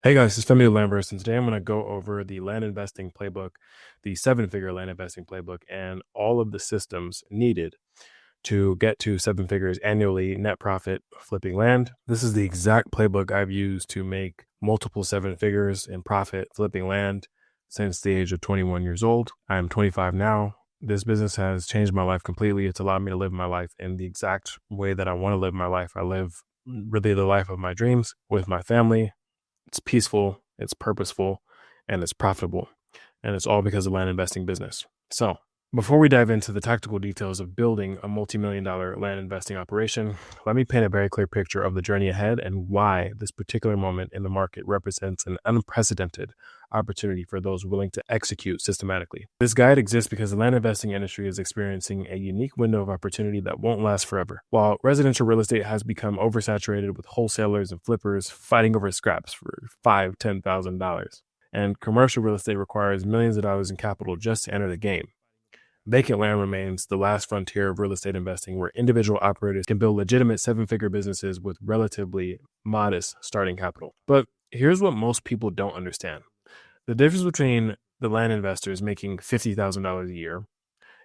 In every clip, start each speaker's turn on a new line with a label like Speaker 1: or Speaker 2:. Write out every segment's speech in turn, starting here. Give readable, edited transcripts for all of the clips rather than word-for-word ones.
Speaker 1: Hey guys, it's Femi with LandVerse, and today I'm going to go over the land investing playbook, the seven-figure land investing playbook, and all of the systems needed to get to seven figures annually net profit flipping land. This is the exact playbook I've used to make multiple seven figures in profit flipping land since the age of 21 years old. I'm 25 now. This business has changed my life completely. It's allowed me to live my life in the exact way that I want to live my life. I live really the life of my dreams with my family. It's peaceful, it's purposeful, and it's profitable. And it's all because of land investing business. So before we dive into the tactical details of building a multi-million-dollar land investing operation, let me paint a very clear picture of the journey ahead and why this particular moment in the market represents an unprecedented opportunity for those willing to execute systematically. This guide exists because the land investing industry is experiencing a unique window of opportunity that won't last forever. While residential real estate has become oversaturated with wholesalers and flippers fighting over scraps for $5,000, $10,000, and commercial real estate requires millions of dollars in capital just to enter the game, vacant land remains the last frontier of real estate investing, where individual operators can build legitimate seven-figure businesses with relatively modest starting capital. But here's what most people don't understand. The difference between the land investors making $50,000 a year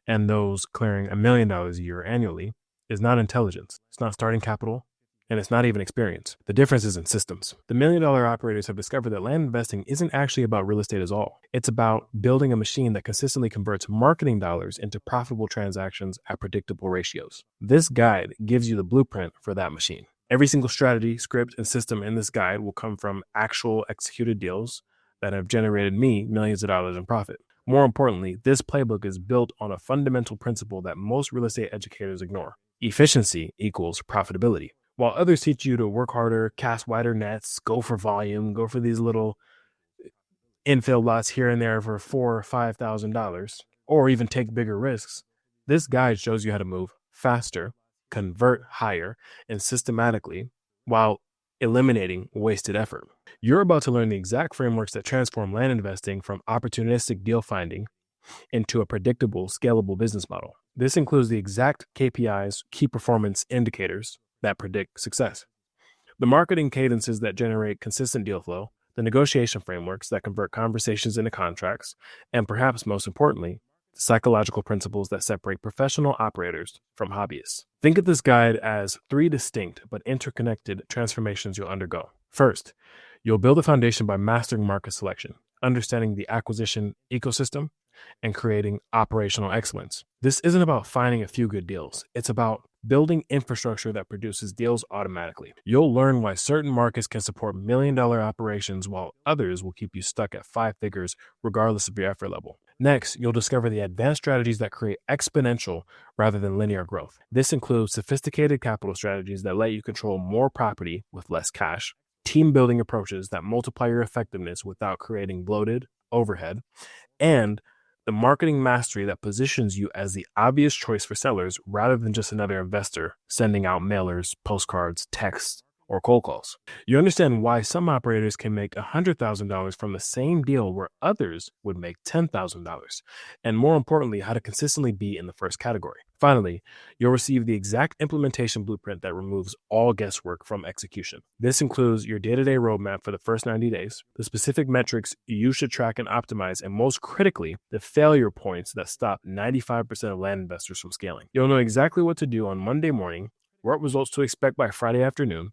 Speaker 1: and those clearing $1 million a year annually is not intelligence. It's not starting capital, and it's not even experience. The difference is in systems. The $1 million operators have discovered that land investing isn't actually about real estate at all. It's about building a machine that consistently converts marketing dollars into profitable transactions at predictable ratios. This guide gives you the blueprint for that machine. Every single strategy, script, and system in this guide will come from actual executed deals that have generated me millions of dollars in profit. More importantly, this playbook is built on a fundamental principle that most real estate educators ignore. Efficiency equals profitability. While others teach you to work harder, cast wider nets, go for volume, go for these little infill lots here and there for $4,000 or $5,000, or even take bigger risks, this guide shows you how to move faster, convert higher, and systematically while eliminating wasted effort. You're about to learn the exact frameworks that transform land investing from opportunistic deal finding into a predictable, scalable business model. This includes the exact KPIs, key performance indicators, that predict success, the marketing cadences that generate consistent deal flow, the negotiation frameworks that convert conversations into contracts, and perhaps most importantly, the psychological principles that separate professional operators from hobbyists. Think of this guide as 3 distinct but interconnected transformations you'll undergo. First, you'll build a foundation by mastering market selection, understanding the acquisition ecosystem, and creating operational excellence. This isn't about finding a few good deals. It's about building infrastructure that produces deals automatically. You'll learn why certain markets can support million-dollar operations while others will keep you stuck at 5 figures regardless of your effort level. Next, you'll discover the advanced strategies that create exponential rather than linear growth. This includes sophisticated capital strategies that let you control more property with less cash, team-building approaches that multiply your effectiveness without creating bloated overhead, and the marketing mastery that positions you as the obvious choice for sellers rather than just another investor sending out mailers, postcards, texts, or cold calls. You understand why some operators can make $100,000 from the same deal where others would make $10,000, and more importantly, how to consistently be in the first category. Finally, you'll receive the exact implementation blueprint that removes all guesswork from execution. This includes your day-to-day roadmap for the first 90 days, the specific metrics you should track and optimize, and most critically, the failure points that stop 95% of land investors from scaling. You'll know exactly what to do on Monday morning, what results to expect by Friday afternoon,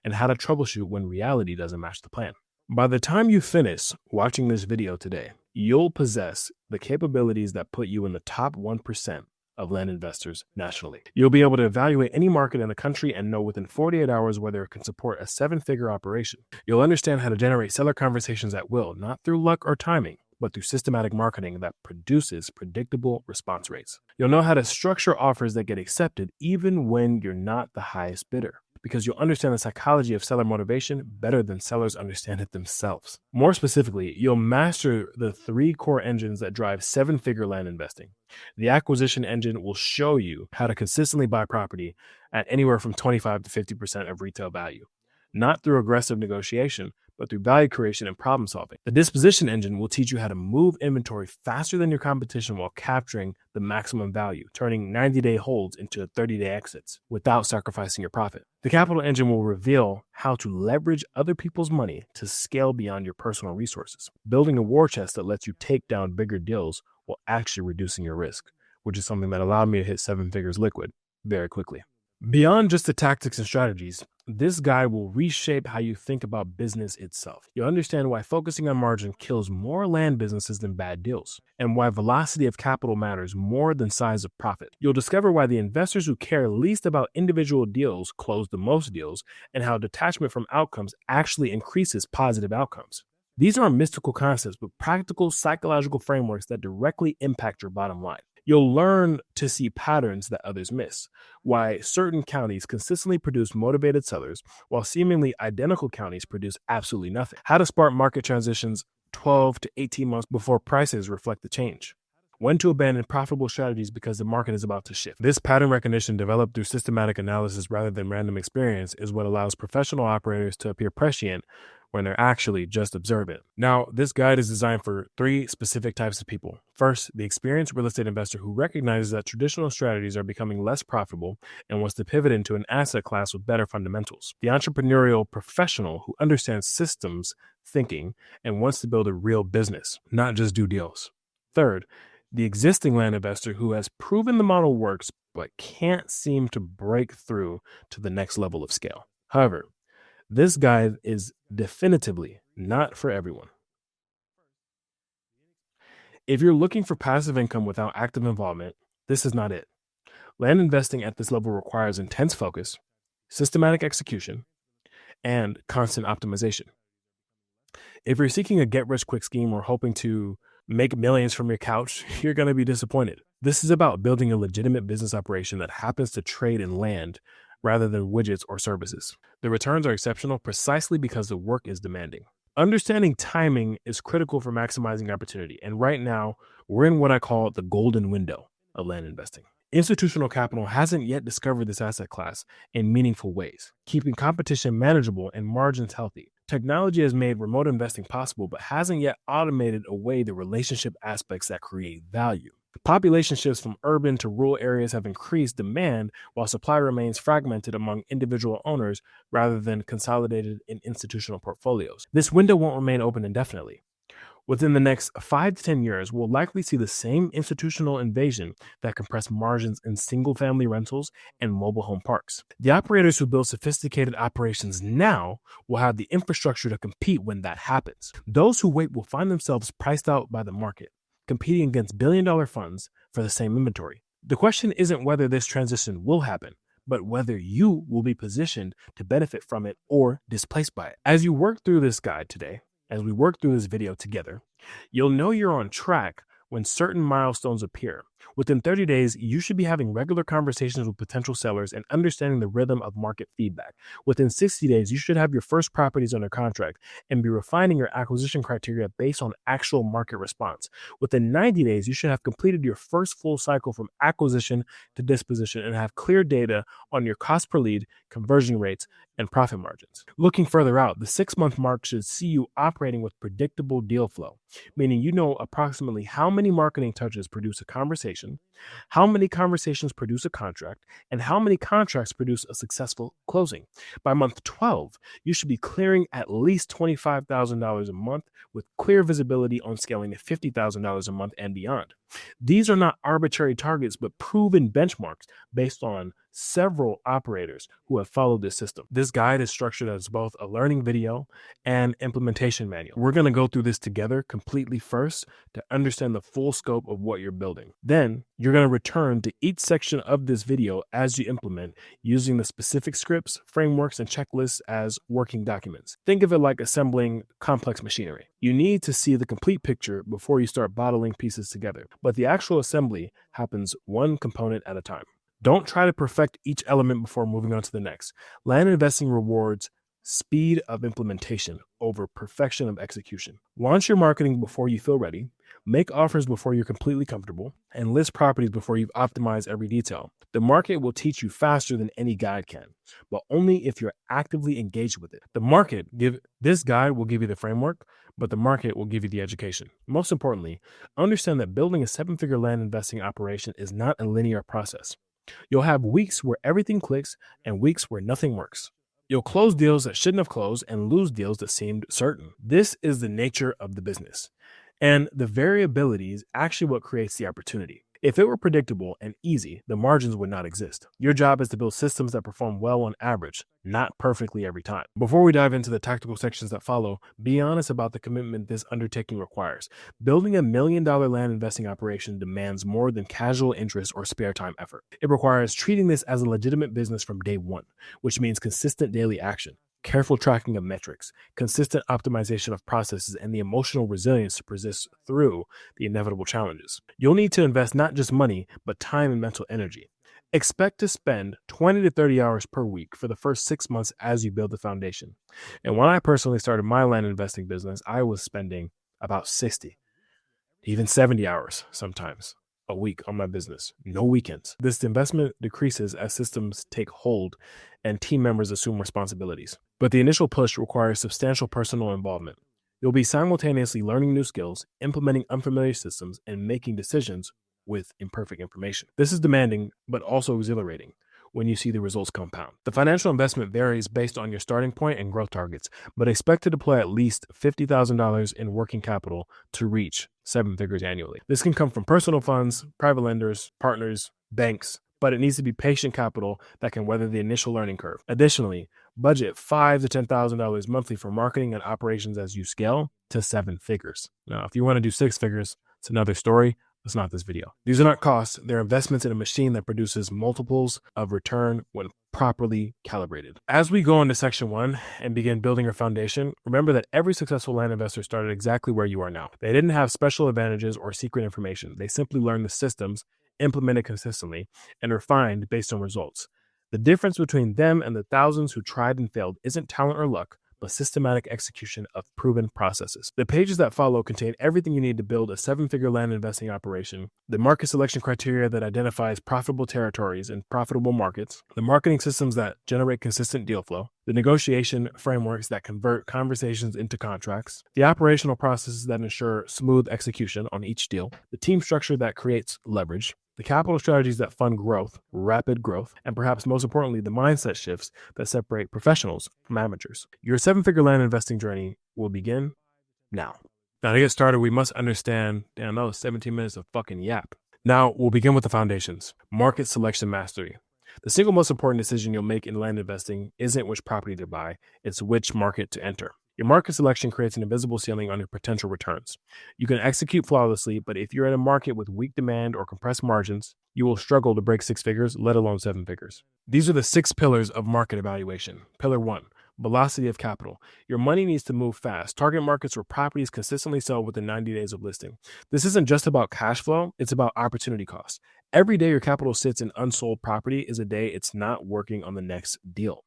Speaker 1: and how to troubleshoot when reality doesn't match the plan. By the time you finish watching this video today, you'll possess the capabilities that put you in the top 1% of land investors nationally. You'll be able to evaluate any market in the country and know within 48 hours whether it can support a 7-figure operation. You'll understand how to generate seller conversations at will, not through luck or timing, but through systematic marketing that produces predictable response rates. You'll know how to structure offers that get accepted even when you're not the highest bidder, because you'll understand the psychology of seller motivation better than sellers understand it themselves. More specifically, you'll master the 3 core engines that drive 7-figure land investing. The acquisition engine will show you how to consistently buy property at anywhere from 25 to 50% of retail value, not through aggressive negotiation, but through value creation and problem solving. The disposition engine will teach you how to move inventory faster than your competition while capturing the maximum value, turning 90-day holds into 30-day exits without sacrificing your profit. The capital engine will reveal how to leverage other people's money to scale beyond your personal resources, building a war chest that lets you take down bigger deals while actually reducing your risk, which is something that allowed me to hit 7 figures liquid very quickly. Beyond just the tactics and strategies, this guide will reshape how you think about business itself. You'll understand why focusing on margin kills more land businesses than bad deals, and why velocity of capital matters more than size of profit. You'll discover why the investors who care least about individual deals close the most deals, and how detachment from outcomes actually increases positive outcomes. These aren't mystical concepts, but practical psychological frameworks that directly impact your bottom line. You'll learn to see patterns that others miss, why certain counties consistently produce motivated sellers, while seemingly identical counties produce absolutely nothing. How to spark market transitions 12 to 18 months before prices reflect the change. When to abandon profitable strategies because the market is about to shift. This pattern recognition developed through systematic analysis rather than random experience is what allows professional operators to appear prescient when they're actually just observant. Now, this guide is designed for 3 specific types of people. First, the experienced real estate investor who recognizes that traditional strategies are becoming less profitable and wants to pivot into an asset class with better fundamentals. The entrepreneurial professional who understands systems thinking and wants to build a real business, not just do deals. Third, the existing land investor who has proven the model works but can't seem to break through to the next level of scale. However, this guide is definitively not for everyone. If you're looking for passive income without active involvement, this is not it. Land investing at this level requires intense focus, systematic execution, and constant optimization. If you're seeking a get-rich-quick scheme or hoping to make millions from your couch, you're going to be disappointed. This is about building a legitimate business operation that happens to trade in land rather than widgets or services. The returns are exceptional precisely because the work is demanding. Understanding timing is critical for maximizing opportunity, and right now, we're in what I call the golden window of land investing. Institutional capital hasn't yet discovered this asset class in meaningful ways, keeping competition manageable and margins healthy. Technology has made remote investing possible, but hasn't yet automated away the relationship aspects that create value. Population shifts from urban to rural areas have increased demand, while supply remains fragmented among individual owners rather than consolidated in institutional portfolios. This window won't remain open indefinitely. Within the next 5 to 10 years, we'll likely see the same institutional invasion that compress margins in single-family rentals and mobile home parks. The operators who build sophisticated operations now will have the infrastructure to compete when that happens. Those who wait will find themselves priced out by the market, competing against billion-dollar funds for the same inventory. The question isn't whether this transition will happen, but whether you will be positioned to benefit from it or displaced by it. As you work through this guide today, as we work through this video together, you'll know you're on track when certain milestones appear. Within 30 days, you should be having regular conversations with potential sellers and understanding the rhythm of market feedback. Within 60 days, you should have your first properties under contract and be refining your acquisition criteria based on actual market response. Within 90 days, you should have completed your first full cycle from acquisition to disposition and have clear data on your cost per lead, conversion rates, and profit margins. Looking further out, the 6-month mark should see you operating with predictable deal flow, meaning you know approximately how many marketing touches produce a conversation, how many conversations produce a contract, and how many contracts produce a successful closing. By month 12, you should be clearing at least $25,000 a month with clear visibility on scaling to $50,000 a month and beyond. These are not arbitrary targets, but proven benchmarks based on several operators who have followed this system. This guide is structured as both a learning video and implementation manual. We're going to go through this together completely first to understand the full scope of what you're building. Then you're going to return to each section of this video as you implement, using the specific scripts, frameworks, and checklists as working documents. Think of it like assembling complex machinery. You need to see the complete picture before you start bottling pieces together, but the actual assembly happens one component at a time. Don't try to perfect each element before moving on to the next. Land investing rewards speed of implementation over perfection of execution. Launch your marketing before you feel ready. Make offers before you're completely comfortable, and list properties before you've optimized every detail. The market will teach you faster than any guide can, but only if you're actively engaged with it. This guide will give you the framework, but the market will give you the education. Most importantly, understand that building a 7-figure land investing operation is not a linear process. You'll have weeks where everything clicks and weeks where nothing works. You'll close deals that shouldn't have closed and lose deals that seemed certain. This is the nature of the business. And the variability is actually what creates the opportunity. If it were predictable and easy, the margins would not exist. Your job is to build systems that perform well on average, not perfectly every time. Before we dive into the tactical sections that follow, be honest about the commitment this undertaking requires. Building a $1 million land investing operation demands more than casual interest or spare time effort. It requires treating this as a legitimate business from day one, which means consistent daily action, careful tracking of metrics, consistent optimization of processes, and the emotional resilience to persist through the inevitable challenges. You'll need to invest not just money, but time and mental energy. Expect to spend 20 to 30 hours per week for the first 6 months as you build the foundation. And when I personally started my land investing business, I was spending about 60, even 70 hours sometimes a week on my business, no weekends. This investment decreases as systems take hold and team members assume responsibilities. But the initial push requires substantial personal involvement. You'll be simultaneously learning new skills, implementing unfamiliar systems, and making decisions with imperfect information. This is demanding, but also exhilarating when you see the results compound. The financial investment varies based on your starting point and growth targets, but expect to deploy at least $50,000 in working capital to reach 7 figures annually. This can come from personal funds, private lenders, partners, banks, but it needs to be patient capital that can weather the initial learning curve. Additionally, budget $5,000 to $10,000 monthly for marketing and operations as you scale to 7 figures. Now, if you want to do 6 figures, it's another story. It's not this video. These are not costs. They're investments in a machine that produces multiples of return when properly calibrated. As we go into section 1 and begin building your foundation, remember that every successful land investor started exactly where you are now. They didn't have special advantages or secret information. They simply learned the systems, implemented consistently, and refined based on results. The difference between them and the thousands who tried and failed isn't talent or luck, but systematic execution of proven processes. The pages that follow contain everything you need to build a 7-figure land investing operation, the market selection criteria that identifies profitable territories and profitable markets, the marketing systems that generate consistent deal flow, the negotiation frameworks that convert conversations into contracts, the operational processes that ensure smooth execution on each deal, the team structure that creates leverage, the capital strategies that fund growth, rapid growth, and perhaps most importantly, the mindset shifts that separate professionals from amateurs. Your 7-figure land investing journey will begin now. Now, to get started, we must understand, damn, that was 17 minutes of fucking yap. Now, we'll begin with the foundations. Market selection mastery. The single most important decision you'll make in land investing isn't which property to buy, it's which market to enter. Your market selection creates an invisible ceiling on your potential returns. You can execute flawlessly, but if you're in a market with weak demand or compressed margins, you will struggle to break 6 figures, let alone 7 figures. These are the 6 pillars of market evaluation. Pillar 1, velocity of capital. Your money needs to move fast. Target markets where properties consistently sell within 90 days of listing. This isn't just about cash flow, it's about opportunity cost. Every day your capital sits in unsold property is a day it's not working on the next deal.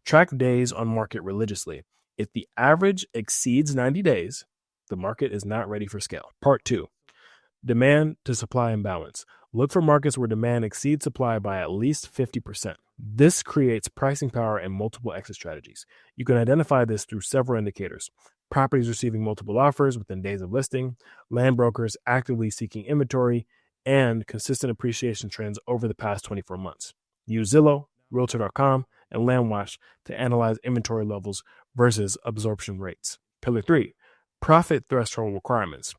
Speaker 1: Track days on market religiously. If the average exceeds 90 days, the market is not ready for scale. Part 2, demand to supply imbalance. Look for markets where demand exceeds supply by at least 50%. This creates pricing power and multiple exit strategies. You can identify this through several indicators. Properties receiving multiple offers within days of listing, land brokers actively seeking inventory, and consistent appreciation trends over the past 24 months. Use Zillow, Realtor.com, and LandWatch to analyze inventory levels versus absorption rates. Pillar 3, profit threshold requirements.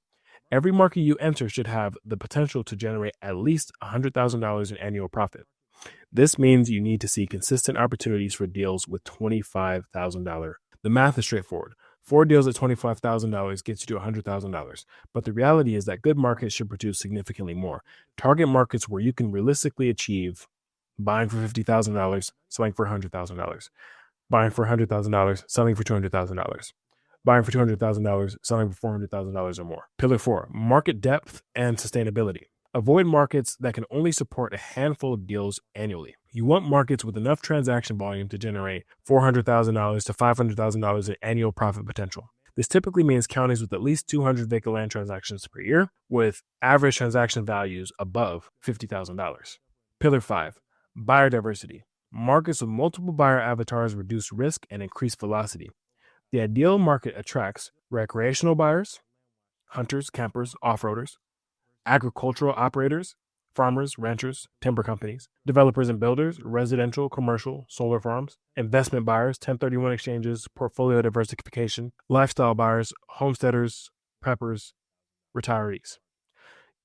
Speaker 1: Every market you enter should have the potential to generate at least $100,000 in annual profit. This means you need to see consistent opportunities for deals with $25,000. The math is straightforward. 4 deals at $25,000 gets you to $100,000. But the reality is that good markets should produce significantly more. Target markets where you can realistically achieve buying for $50,000, selling for $100,000. Buying for $100,000, selling for $200,000. Buying for $200,000, selling for $400,000 or more. Pillar 4, market depth and sustainability. Avoid markets that can only support a handful of deals annually. You want markets with enough transaction volume to generate $400,000 to $500,000 in annual profit potential. This typically means counties with at least 200 vacant land transactions per year, with average transaction values above $50,000. Pillar 5, buyer diversity. Markets with multiple buyer avatars reduce risk and increase velocity. The ideal market attracts recreational buyers, hunters, campers, off-roaders, agricultural operators, farmers, ranchers, timber companies, developers and builders, residential, commercial, solar farms, investment buyers, 1031 exchanges, portfolio diversification, lifestyle buyers, homesteaders, preppers, retirees.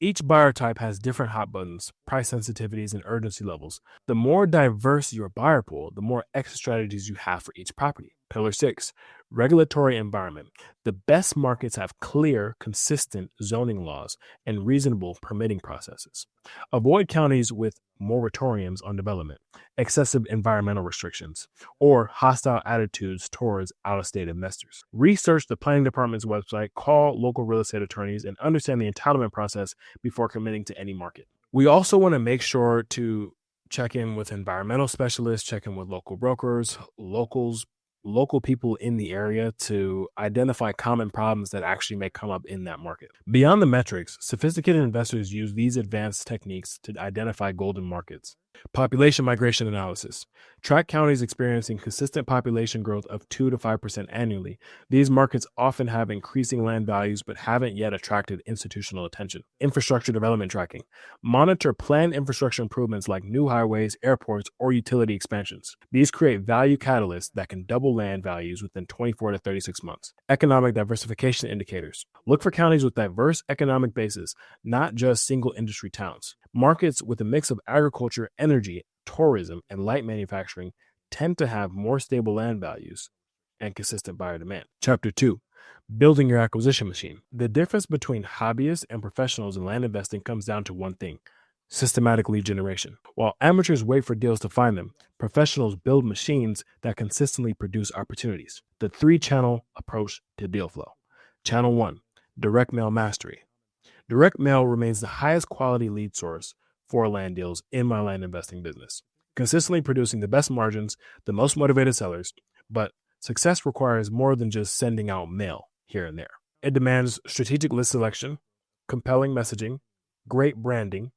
Speaker 1: Each buyer type has different hot buttons, price sensitivities, and urgency levels. The more diverse your buyer pool, the more exit strategies you have for each property. Pillar 6, regulatory environment. The best markets have clear, consistent zoning laws and reasonable permitting processes. Avoid counties with moratoriums on development, excessive environmental restrictions, or hostile attitudes towards out-of-state investors. Research the planning department's website, call local real estate attorneys, and understand the entitlement process before committing to any market. We also want to make sure to check in with environmental specialists, check in with local brokers, local people in the area to identify common problems that actually may come up in that market. Beyond the metrics, sophisticated investors use these advanced techniques to identify golden markets. Population migration analysis. Track counties experiencing consistent population growth of 2 to 5% annually. These markets often have increasing land values but haven't yet attracted institutional attention. Infrastructure development tracking. Monitor planned infrastructure improvements like new highways, airports, or utility expansions. These create value catalysts that can double land values within 24 to 36 months. Economic diversification indicators. Look for counties with diverse economic bases, not just single industry towns. Markets with a mix of agriculture, energy, tourism, and light manufacturing tend to have more stable land values and consistent buyer demand. Chapter 2, building your acquisition machine. The difference between hobbyists and professionals in land investing comes down to one thing: systematic lead generation. While amateurs wait for deals to find them, professionals build machines that consistently produce opportunities. The 3-channel approach to deal flow. Channel 1, direct mail mastery. Direct mail remains the highest quality lead source for land deals in my land investing business, consistently producing the best margins, the most motivated sellers. But success requires more than just sending out mail here and there. It demands strategic list selection, compelling messaging, great branding,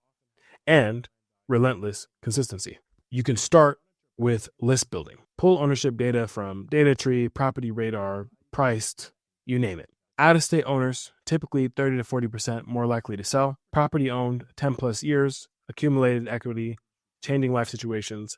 Speaker 1: and relentless consistency. You can start with list building. Pull ownership data from DataTree, Property Radar, Priced, you name it. Out-of-state owners, typically 30 to 40% more likely to sell. Property owned 10 plus years, accumulated equity, changing life situations.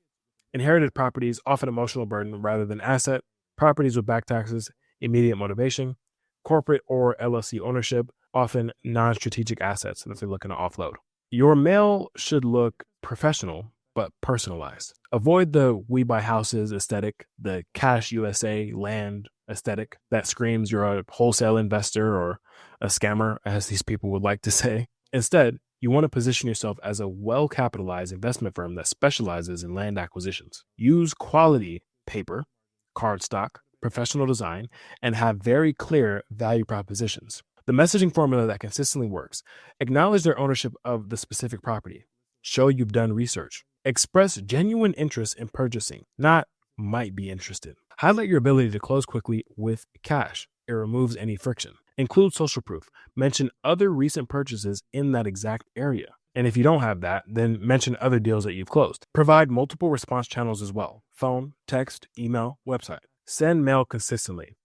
Speaker 1: Inherited properties, often emotional burden rather than asset. Properties with back taxes, immediate motivation. Corporate or LLC ownership, often non-strategic assets that they're looking to offload. Your mail should look professional, but personalized. Avoid the we buy houses aesthetic, the Cash USA land aesthetic that screams you're a wholesale investor or a scammer, as these people would like to say. Instead, you want to position yourself as a well-capitalized investment firm that specializes in land acquisitions. Use quality paper, cardstock, professional design, and have very clear value propositions. The messaging formula that consistently works: acknowledge their ownership of the specific property. Show you've done research. Express genuine interest in purchasing, not might be interested. Highlight your ability to close quickly with cash. It removes any friction. Include social proof. Mention other recent purchases in that exact area. And if you don't have that, then mention other deals that you've closed. Provide multiple response channels as well: phone, text, email, website. Send mail consistently.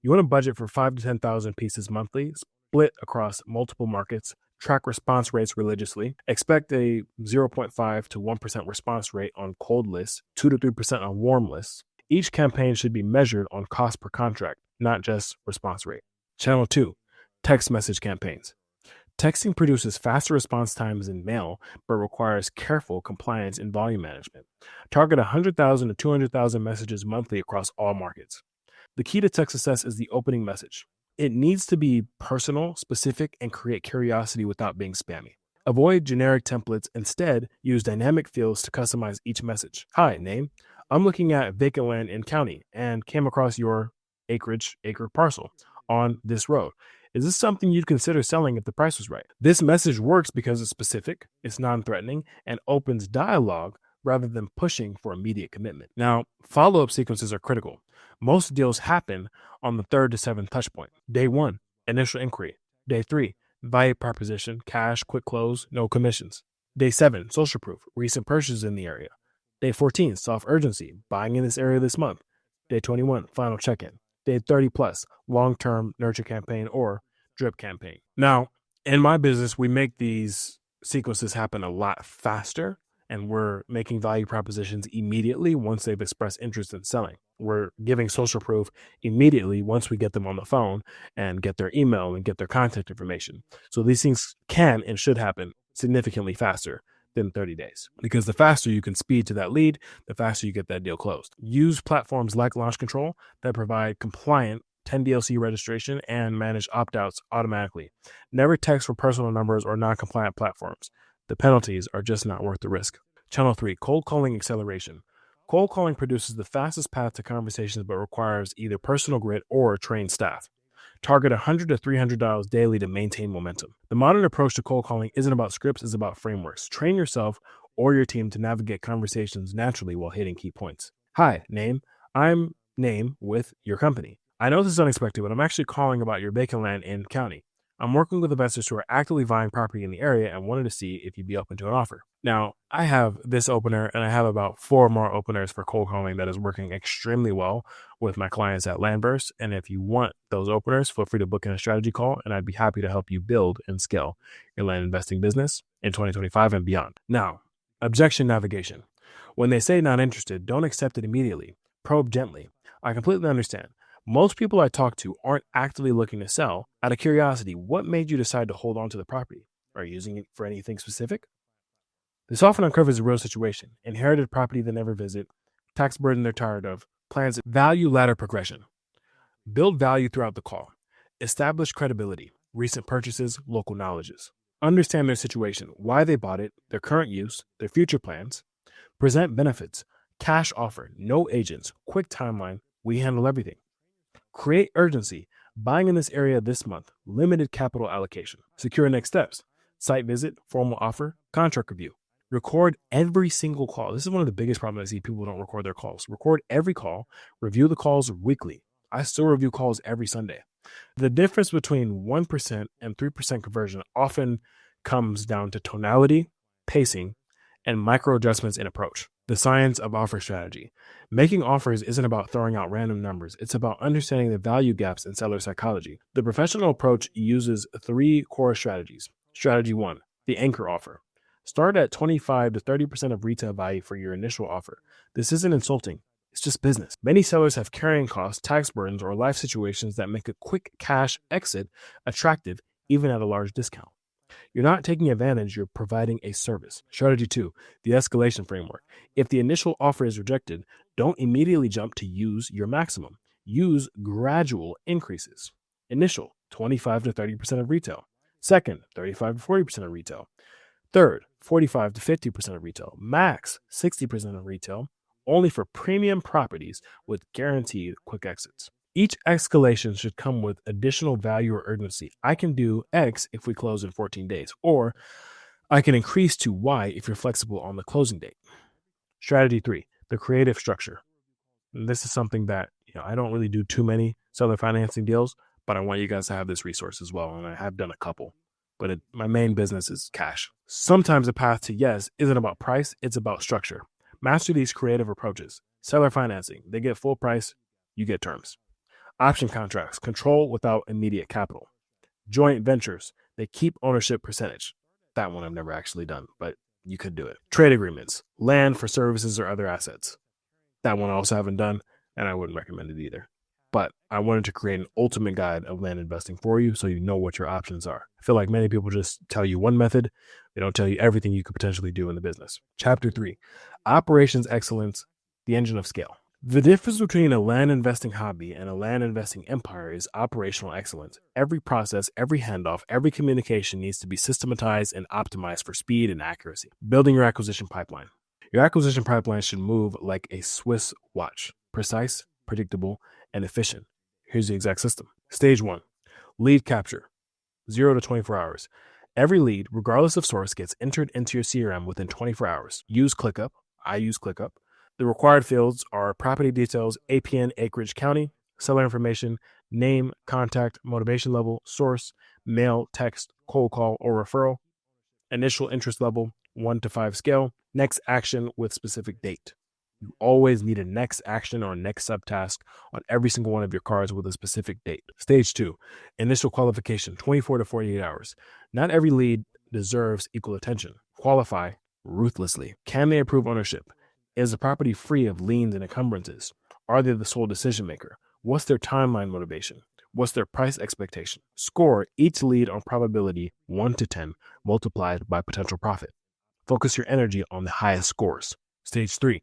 Speaker 1: You want to budget for 5 to 10,000 pieces monthly, split across multiple markets. Track response rates religiously. Expect a 0.5 to 1% response rate on cold lists, 2 to 3% on warm lists. Each campaign should be measured on cost per contract, not just response rate. Channel 2, text message campaigns. Texting produces faster response times than mail, but requires careful compliance and volume management. Target 100,000 to 200,000 messages monthly across all markets. The key to text success is the opening message. It needs to be personal, specific, and create curiosity without being spammy. Avoid generic templates. Instead, use dynamic fields to customize each message. Hi, name. I'm looking at vacant land in county and came across your acre parcel on this road. Is this something you'd consider selling if the price was right? This message works because it's specific, it's non-threatening, and opens dialogue rather than pushing for immediate commitment. Now, follow-up sequences are critical. Most deals happen on the 3rd to 7th touch point. Day 1, initial inquiry. Day 3, value proposition, cash, quick close, no commissions. Day 7, social proof, recent purchases in the area. Day 14, soft urgency, buying in this area this month. Day 21, final check-in. Day 30 plus, long-term nurture campaign or drip campaign. Now, in my business, we make these sequences happen a lot faster, and we're making value propositions immediately once they've expressed interest in selling. We're giving social proof immediately once we get them on the phone and get their email and get their contact information. So these things can and should happen significantly faster than 30 days, because the faster you can speed to that lead, the faster you get that deal closed. Use platforms like Launch Control that provide compliant 10DLC registration and manage opt-outs automatically. Never text for personal numbers or non-compliant platforms. The penalties are just not worth the risk. Channel 3, cold calling acceleration. Cold calling produces the fastest path to conversations but requires either personal grit or trained staff. Target $100 to $300 daily to maintain momentum. The modern approach to cold calling isn't about scripts, it's about frameworks. Train yourself or your team to navigate conversations naturally while hitting key points. Hi, Name. I'm Name with your company. I know this is unexpected, but I'm actually calling about your vacant land in county. I'm working with investors who are actively buying property in the area and wanted to see if you'd be open to an offer. Now, I have this opener and I have about 4 more openers for cold calling that is working extremely well with my clients at LandVerse. And if you want those openers, feel free to book in a strategy call and I'd be happy to help you build and scale your land investing business in 2025 and beyond. Now, objection navigation. When they say not interested, don't accept it immediately. Probe gently. I completely understand. Most people I talk to aren't actively looking to sell. Out of curiosity, what made you decide to hold on to the property? Are you using it for anything specific? This often uncovers a real situation. Inherited property they never visit, tax burden they're tired of, plans value ladder progression. Build value throughout the call. Establish credibility, recent purchases, local knowledges. Understand their situation, why they bought it, their current use, their future plans. Present benefits, cash offer, no agents, quick timeline, we handle everything. Create urgency, buying in this area this month, limited capital allocation. Secure next steps, site visit, formal offer, contract review. Record every single call. This is one of the biggest problems I see. People don't record their calls. Record every call, review the calls weekly. I still review calls every Sunday. The difference between 1% and 3% conversion often comes down to tonality, pacing, and micro adjustments in approach. The science of offer strategy. Making offers isn't about throwing out random numbers. It's about understanding the value gaps in seller psychology. The professional approach uses 3 core strategies. Strategy 1, the anchor offer. Start at 25 to 30% of retail value for your initial offer. This isn't insulting. It's just business. Many sellers have carrying costs, tax burdens, or life situations that make a quick cash exit attractive even at a large discount. You're not taking advantage, you're providing a service. Strategy 2, the escalation framework. If the initial offer is rejected, don't immediately jump to use your maximum. Use gradual increases. Initial, 25 to 30% of retail. Second, 35 to 40% of retail. Third, 45 to 50% of retail. Max, 60% of retail, only for premium properties with guaranteed quick exits. Each escalation should come with additional value or urgency. I can do X if we close in 14 days, or I can increase to Y if you're flexible on the closing date. Strategy 3, the creative structure. And this is something that I don't really do too many seller financing deals, but I want you guys to have this resource as well, and I have done a couple. But my main business is cash. Sometimes the path to yes isn't about price, it's about structure. Master these creative approaches. Seller financing, they get full price, you get terms. Option contracts, control without immediate capital. Joint ventures, they keep ownership percentage. That one I've never actually done, but you could do it. Trade agreements, land for services or other assets. That one I also haven't done, and I wouldn't recommend it either. But I wanted to create an ultimate guide of land investing for you so you know what your options are. I feel like many people just tell you one method. They don't tell you everything you could potentially do in the business. Chapter 3, operations excellence, the engine of scale. The difference between a land investing hobby and a land investing empire is operational excellence. Every process, every handoff, every communication needs to be systematized and optimized for speed and accuracy. Building your acquisition pipeline. Your acquisition pipeline should move like a Swiss watch, precise, predictable, and efficient. Here's the exact system. Stage 1, lead capture, 0 to 24 hours. Every lead, regardless of source, gets entered into your CRM within 24 hours. Use ClickUp. I use ClickUp. The required fields are property details, APN, acreage, county, seller information, name, contact, motivation level, source, mail, text, cold call, or referral, initial interest level, 1 to 5 scale, next action with specific date. You always need a next action or next subtask on every single one of your cards with a specific date. Stage 2, initial qualification, 24 to 48 hours. Not every lead deserves equal attention. Qualify ruthlessly. Can they approve ownership? Is the property free of liens and encumbrances? Are they the sole decision maker? What's their timeline motivation? What's their price expectation? Score each lead on probability 1 to 10 multiplied by potential profit. Focus your energy on the highest scores. Stage 3,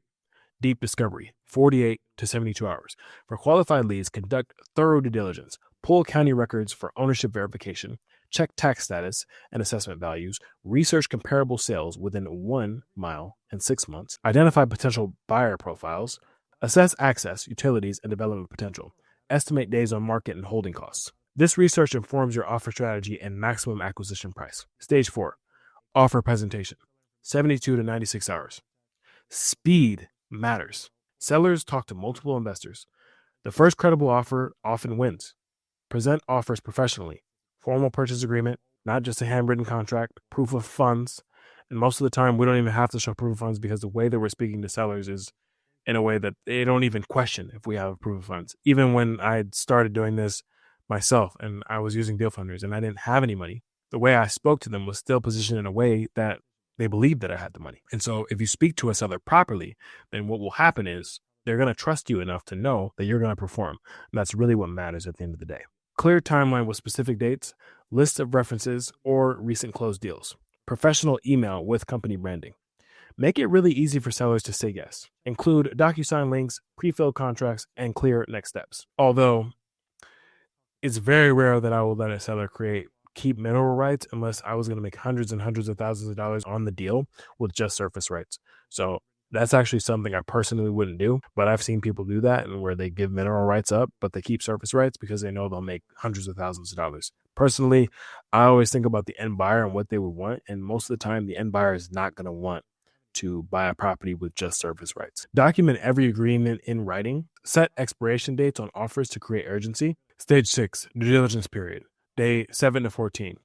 Speaker 1: deep discovery, 48 to 72 hours. For qualified leads, conduct thorough due diligence. Pull county records for ownership verification. Check tax status and assessment values. Research comparable sales within 1 mile and 6 months. Identify potential buyer profiles. Assess access, utilities, and development potential. Estimate days on market and holding costs. This research informs your offer strategy and maximum acquisition price. Stage 4, offer presentation, 72 to 96 hours. Speed matters. Sellers talk to multiple investors. The first credible offer often wins. Present offers professionally. Formal purchase agreement, not just a handwritten contract, proof of funds. And most of the time, we don't even have to show proof of funds because the way that we're speaking to sellers is in a way that they don't even question if we have a proof of funds. Even when I started doing this myself and I was using deal funders and I didn't have any money, the way I spoke to them was still positioned in a way that they believed that I had the money. And so if you speak to a seller properly, then what will happen is they're going to trust you enough to know that you're going to perform. And that's really what matters at the end of the day. Clear timeline with specific dates, list of references, or recent closed deals. Professional email with company branding. Make it really easy for sellers to say yes. Include DocuSign links, pre-filled contracts, and clear next steps. Although it's very rare that I will let a seller keep mineral rights unless I was going to make hundreds and hundreds of thousands of dollars on the deal with just surface rights. So that's actually something I personally wouldn't do, but I've seen people do that and where they give mineral rights up, but they keep surface rights because they know they'll make hundreds of thousands of dollars. Personally, I always think about the end buyer and what they would want. And most of the time, the end buyer is not going to want to buy a property with just surface rights. Document every agreement in writing. Set expiration dates on offers to create urgency. Stage 6, due diligence period, day 7 to 14.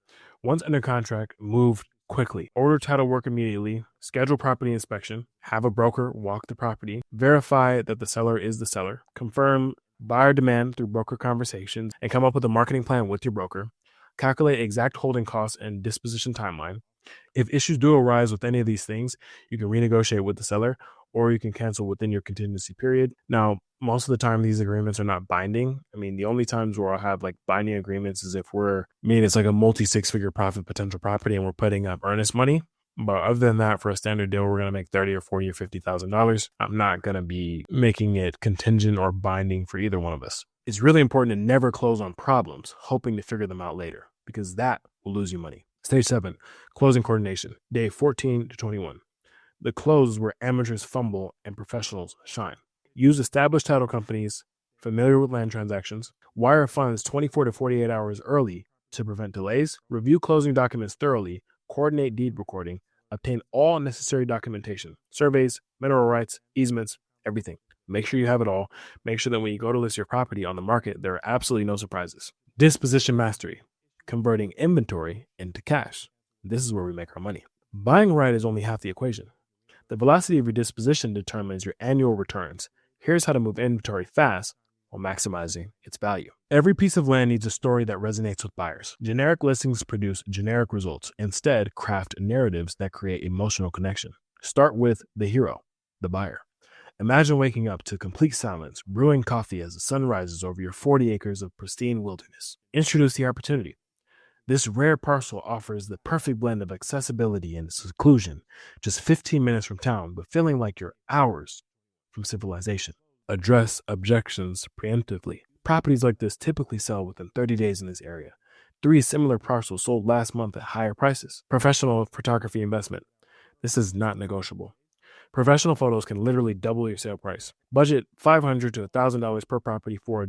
Speaker 1: Once under contract, move quickly. Order title work immediately. Schedule property inspection. Have a broker walk the property. Verify that the seller is the seller. Confirm buyer demand through broker conversations and come up with a marketing plan with your broker. Calculate exact holding costs and disposition timeline. If issues do arise with any of these things, you can renegotiate with the seller or you can cancel within your contingency period. Now, most of the time, these agreements are not binding. I mean, the only times where I'll have like binding agreements is if it's like a multi-6-figure profit potential property and we're putting up earnest money. But other than that, for a standard deal, we're going to make $30,000 or $40,000 or $50,000. I'm not going to be making it contingent or binding for either one of us. It's really important to never close on problems, hoping to figure them out later, because that will lose you money. Stage 7, closing coordination, day 14 to 21. The close is where amateurs fumble and professionals shine. Use established title companies familiar with land transactions. Wire funds 24 to 48 hours early to prevent delays. Review closing documents thoroughly. Coordinate deed recording. Obtain all necessary documentation. Surveys, mineral rights, easements, everything. Make sure you have it all. Make sure that when you go to list your property on the market, there are absolutely no surprises. Disposition mastery. Converting inventory into cash. This is where we make our money. Buying right is only half the equation. The velocity of your disposition determines your annual returns. Here's how to move inventory fast while maximizing its value. Every piece of land needs a story that resonates with buyers. Generic listings produce generic results. Instead, craft narratives that create emotional connection. Start with the hero, the buyer. Imagine waking up to complete silence, brewing coffee as the sun rises over your 40 acres of pristine wilderness. Introduce the opportunity. This rare parcel offers the perfect blend of accessibility and seclusion, just 15 minutes from town, but feeling like you're hours from civilization. Address objections preemptively. Properties like this typically sell within 30 days in this area. 3 similar parcels sold last month at higher prices. Professional photography investment. This is not negotiable. Professional photos can literally double your sale price. Budget $500 to $1,000 per property for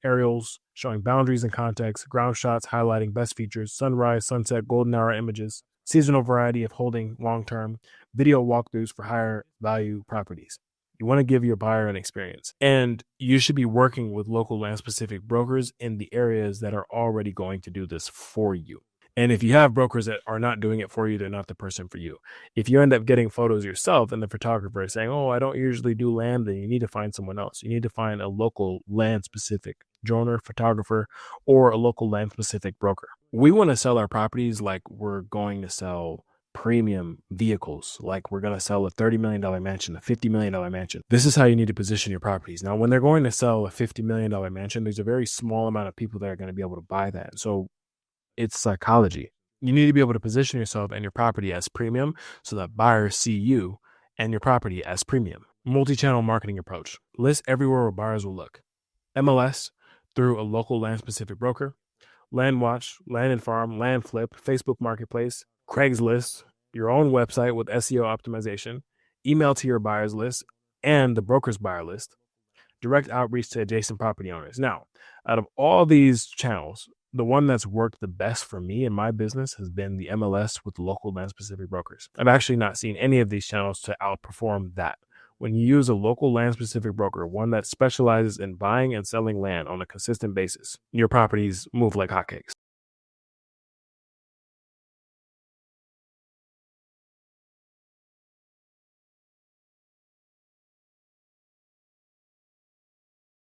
Speaker 1: aerials showing boundaries and context, ground shots highlighting best features, sunrise, sunset, golden hour images, seasonal variety of holding long-term, video walkthroughs for higher value properties. You want to give your buyer an experience. And you should be working with local land specific brokers in the areas that are already going to do this for you. And if you have brokers that are not doing it for you, they're not the person for you. If you end up getting photos yourself and the photographer is saying, oh, I don't usually do land, then you need to find someone else. You need to find a local land specific droner, photographer, or a local land specific broker. We want to sell our properties like we're going to sell premium vehicles, like we're going to sell a $30 million mansion, a $50 million mansion. This is how you need to position your properties. Now, when they're going to sell a $50 million mansion, there's a very small amount of people that are going to be able to buy that. So it's psychology. You need to be able to position yourself and your property as premium so that buyers see you and your property as premium. Multi-channel marketing approach. List everywhere where buyers will look. MLS through a local land-specific broker, Land Watch, Land and Farm, Land Flip, Facebook Marketplace, Craigslist, your own website with SEO optimization, email to your buyers list and the broker's buyer list, direct outreach to adjacent property owners. Now, out of all these channels, the one that's worked the best for me in my business has been the MLS with local land specific brokers. I've actually not seen any of these channels to outperform that. When you use a local land specific broker, one that specializes in buying and selling land on a consistent basis, your properties move like hotcakes.